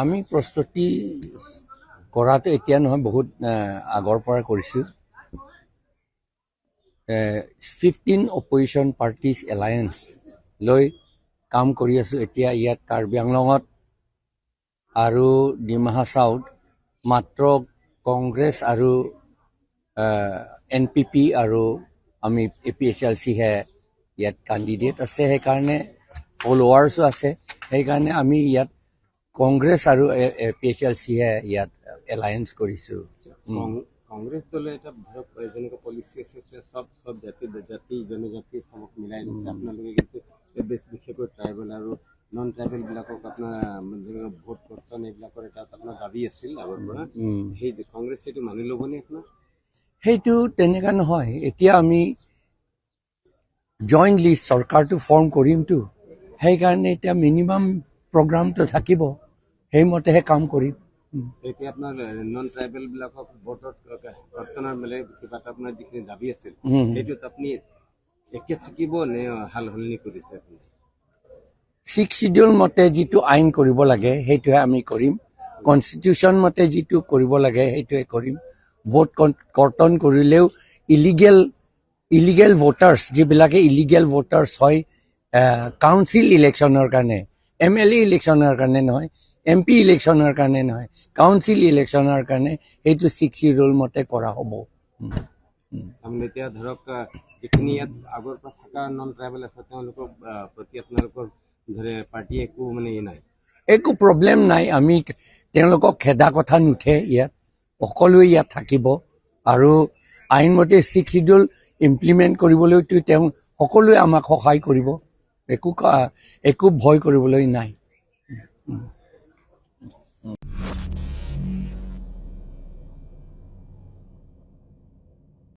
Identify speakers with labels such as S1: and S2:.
S1: আমি প্ৰস্তুতি কৰাটো এতিয়া নহয়, বহুত আগৰ পৰা কৰিছোঁ। 15 অপজিশ্যন পাৰ্টিজ এলায়েন্স লৈ কাম কৰি আছোঁ। এতিয়া ইয়াত কাৰ্বি আংলঙত আৰু ডিমা হাছাওত মাত্ৰ কংগ্ৰেছ আৰু NPP আৰু আমি APHLC হে ইয়াত কেণ্ডিডেট আছে, সেইকাৰণে ফলোৱাৰ্ছো আছে। সেইকাৰণে আমি ইয়াত কংগ্ৰেছ আৰু APHLC হে ইয়াত এলায়েন্স কৰিছোঁ।
S2: কংগ্ৰেছ দলে এটা ধৰক যেনেকৈ পলিচি আছে, সব জাতি জনজাতি চবক মিলাই দিছে। আপোনালোকে কিন্তু বিশেষকৈ ট্ৰাইবেল আৰু নন ট্ৰাইবেল বিলাকক আপোনাৰ ভোট কৰ্তন এইবিলাকৰ এটা আপোনাৰ দাবী আছিল আগৰ পৰা। সেই কংগ্ৰেছ সেইটো মানি ল'বনে আপোনাৰ?
S1: সেইটো তেনেকুৱা নহয়। এতিয়া আমি জইণ্টলি চৰকাৰটো ফৰ্ম কৰিমতো, সেইকাৰণে এতিয়া মিনিমাম প্ৰগ্ৰামটো থাকিব, সেইমতেহে কাম কৰিম।
S2: এতিয়া আপোনাৰ নন ট্ৰাইবেল বিলাকক ভোটত কৰ্তনৰ মেলে কিবা এটা আপোনাৰ যিখিনি দাবী আছিল, সেইটোত আপুনি একে থাকিব নে হাল সলনি কৰিছে?
S1: 6 শিডিউল মতে যিটো আইন কৰিব লাগে সেইটোহে আমি কৰিম। কনষ্টিটিউশ্যন মতে যিটো কৰিব লাগে সেইটোৱে কৰিম। ভোট কৰ্তন কৰিলেও ইলিগেল ভোটাৰ্ছ, যিবিলাকে ইলিগেল ভোটাৰ্ছ হয় কাউন্সিল ইলেকশ্যনৰ কাৰণে, MLA ইলেকশ্যনৰ কাৰণে নহয়, MP ইলেকশ্যনৰ কাৰণে নহয়, কাউন্সিল ইলেকশ্যনৰ কাৰণে সেইটো 6 শিডিউল মতে কৰা হ'ব।
S2: এতিয়া ধৰক যিখিনি ইয়াত আগৰ পৰা থকা নন ট্ৰাইবেল আছে তেওঁলোকৰ প্ৰতি আপোনালোকৰ ধৰে পাৰ্টি একো মানে নাই,
S1: একো প্ৰব্লেম নাই। আমি তেওঁলোকক খেদা কথা নুঠে। ইয়াত সকলোৱে ইয়াত থাকিব আৰু আইনমতে 6 শিডিউল ইমপ্লিমেণ্ট কৰিবলৈতো তেওঁ সকলোৱে আমাক সহায় কৰিব। একো ভয় কৰিবলৈ নাই।